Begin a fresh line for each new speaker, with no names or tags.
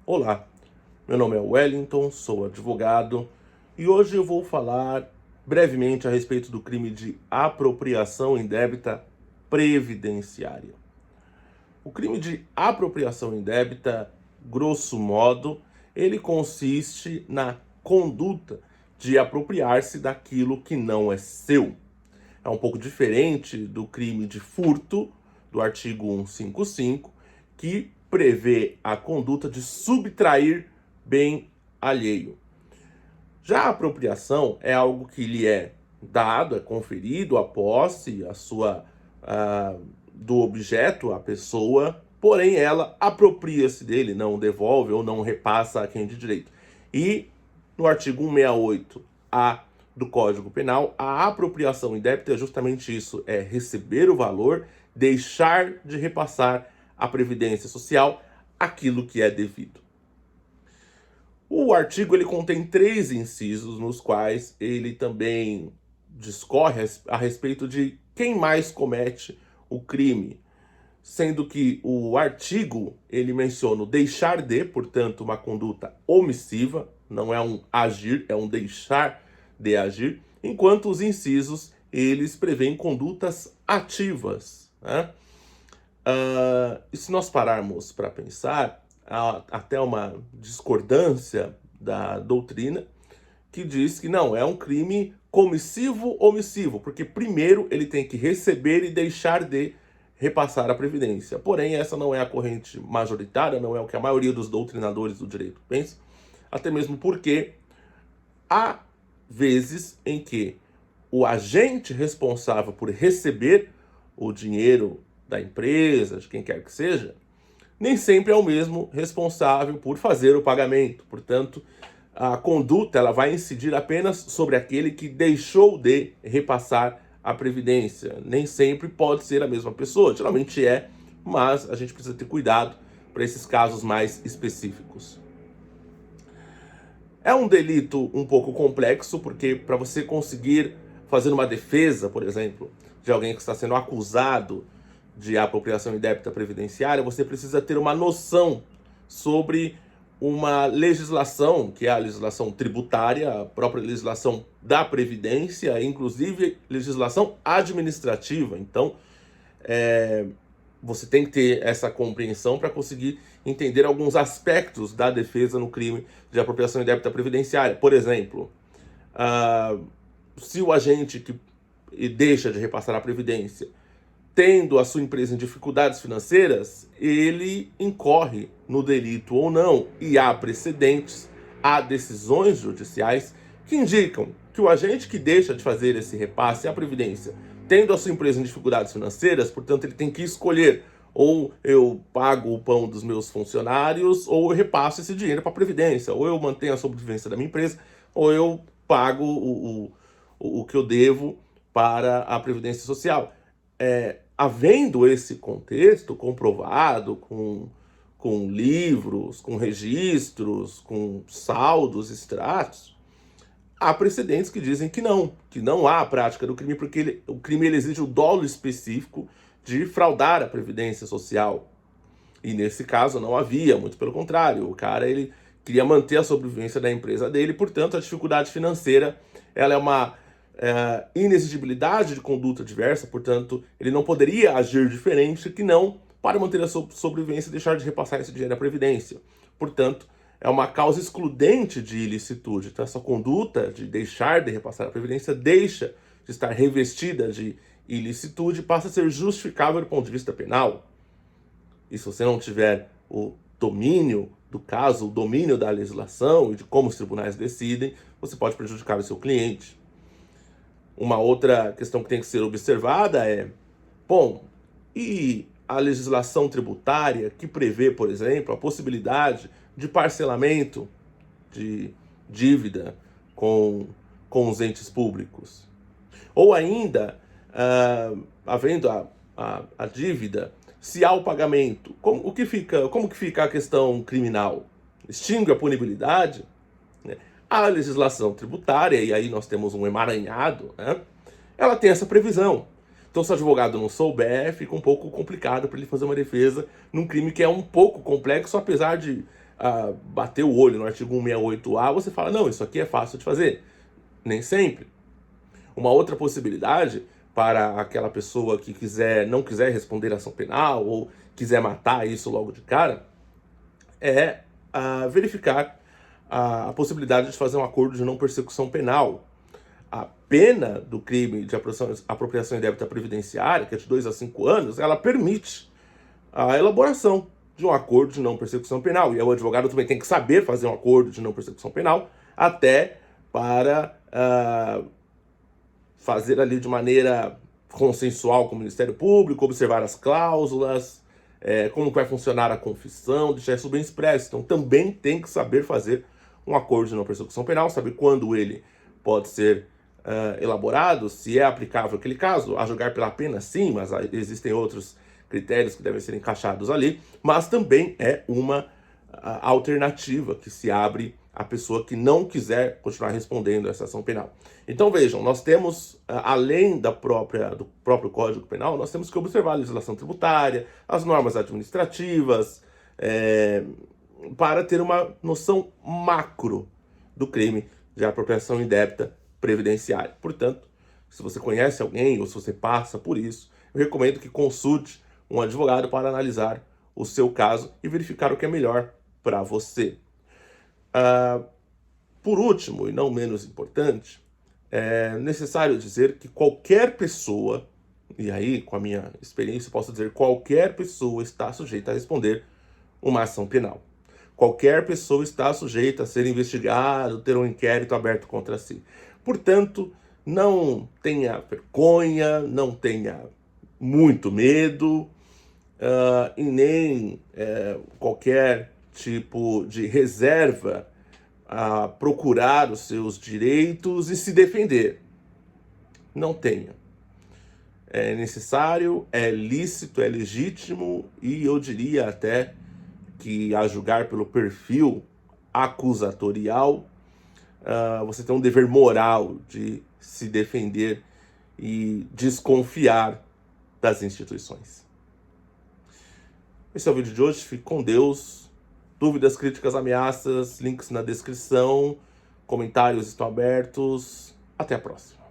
Olá, meu nome é Wellington, sou advogado e hoje eu vou falar brevemente a respeito do crime de apropriação indébita previdenciária. O crime de apropriação indébita, grosso modo, ele consiste na conduta de apropriar-se daquilo que não é seu. É um pouco diferente do crime de furto, do artigo 155, que prevê a conduta de subtrair bem alheio. Já a apropriação é algo que lhe é dado, é conferido a posse, do objeto, à pessoa, porém ela apropria-se dele, não devolve ou não repassa a quem de direito. E no artigo 168-A do Código Penal, a apropriação indébita é justamente isso, é receber o valor, deixar de repassar à Previdência Social aquilo que é devido. O artigo ele contém 3 incisos nos quais ele também discorre a respeito de quem mais comete o crime, sendo que o artigo ele menciona o deixar de, portanto, uma conduta omissiva, não é um agir, é um deixar de agir, enquanto os incisos eles prevêem condutas ativas, né? E se nós pararmos para pensar, há até uma discordância da doutrina que diz que não, é um crime comissivo-omissivo, porque primeiro ele tem que receber e deixar de repassar a Previdência. Porém, essa não é a corrente majoritária, não é o que a maioria dos doutrinadores do direito pensa, até mesmo porque há vezes em que o agente responsável por receber o dinheiro da empresa, de quem quer que seja, nem sempre é o mesmo responsável por fazer o pagamento. Portanto, a conduta ela vai incidir apenas sobre aquele que deixou de repassar a Previdência. Nem sempre pode ser a mesma pessoa, geralmente é, mas a gente precisa ter cuidado para esses casos mais específicos. É um delito um pouco complexo, porque para você conseguir fazer uma defesa, por exemplo, de alguém que está sendo acusado de apropriação indébita previdenciária, você precisa ter uma noção sobre uma legislação, que é a legislação tributária, a própria legislação da Previdência, inclusive legislação administrativa. Então, você tem que ter essa compreensão para conseguir entender alguns aspectos da defesa no crime de apropriação indébita previdenciária. Por exemplo, se o agente que deixa de repassar a Previdência, tendo a sua empresa em dificuldades financeiras, ele incorre no delito ou não. E há precedentes, há decisões judiciais que indicam que o agente que deixa de fazer esse repasse à Previdência, tendo a sua empresa em dificuldades financeiras, portanto, ele tem que escolher: ou eu pago o pão dos meus funcionários, ou eu repasso esse dinheiro para a Previdência, ou eu mantenho a sobrevivência da minha empresa, ou eu pago o que eu devo para a Previdência Social. Havendo esse contexto comprovado com livros, com registros, com saldos, extratos, há precedentes que dizem que não há a prática do crime, porque o crime ele exige o dolo específico de fraudar a Previdência Social. E nesse caso não havia, muito pelo contrário, o cara ele queria manter a sobrevivência da empresa dele, portanto a dificuldade financeira ela é uma inexigibilidade de conduta diversa, portanto ele não poderia agir diferente que não para manter a sobrevivência e deixar de repassar esse dinheiro à Previdência. Portanto, é uma causa excludente de ilicitude. Então, essa conduta de deixar de repassar a Previdência deixa de estar revestida de ilicitude e passa a ser justificável do ponto de vista penal. E se você não tiver o domínio do caso, o domínio da legislação e de como os tribunais decidem, você pode prejudicar o seu cliente. Uma outra questão que tem que ser observada é, e a legislação tributária que prevê, por exemplo, a possibilidade de parcelamento de dívida com os entes públicos? Ou ainda, havendo a dívida, se há o pagamento, como que fica a questão criminal? Extingue a punibilidade? A legislação tributária, e aí nós temos um emaranhado, né? Ela tem essa previsão. Então, se o advogado não souber, fica um pouco complicado para ele fazer uma defesa num crime que é um pouco complexo, apesar de bater o olho no artigo 168A, você fala, não, isso aqui é fácil de fazer. Nem sempre. Uma outra possibilidade para aquela pessoa que não quiser responder à ação penal ou quiser matar isso logo de cara, é verificar a possibilidade de fazer um acordo de não persecução penal. A pena do crime de apropriação indébita previdenciária, que é de 2 a 5 anos, ela permite a elaboração de um acordo de não persecução penal. E o advogado também tem que saber fazer um acordo de não persecução penal, até para fazer ali de maneira consensual com o Ministério Público, observar as cláusulas, como vai funcionar a confissão, deixar isso bem expresso. Então também tem que saber fazer um acordo de não persecução penal, saber quando ele pode ser elaborado, se é aplicável aquele caso, a julgar pela pena sim, mas existem outros critérios que devem ser encaixados ali, mas também é uma alternativa que se abre à pessoa que não quiser continuar respondendo a essa ação penal. Então vejam, nós temos, além do próprio Código Penal, nós temos que observar a legislação tributária, as normas administrativas, para ter uma noção macro do crime de apropriação indébita previdenciária. Portanto, se você conhece alguém ou se você passa por isso, eu recomendo que consulte um advogado para analisar o seu caso e verificar o que é melhor para você. Por último, e não menos importante, é necessário dizer que qualquer pessoa, e aí com a minha experiência eu posso dizer qualquer pessoa está sujeita a responder uma ação penal. Qualquer pessoa está sujeita a ser investigado, ter um inquérito aberto contra si. Portanto, não tenha vergonha, não tenha muito medo, e nem qualquer tipo de reserva a procurar os seus direitos e se defender. Não tenha. É necessário, é lícito, é legítimo e eu diria até que, a julgar pelo perfil acusatorial, você tem um dever moral de se defender e desconfiar das instituições. Esse é o vídeo de hoje, fique com Deus. Dúvidas, críticas, ameaças, links na descrição, comentários estão abertos. Até a próxima.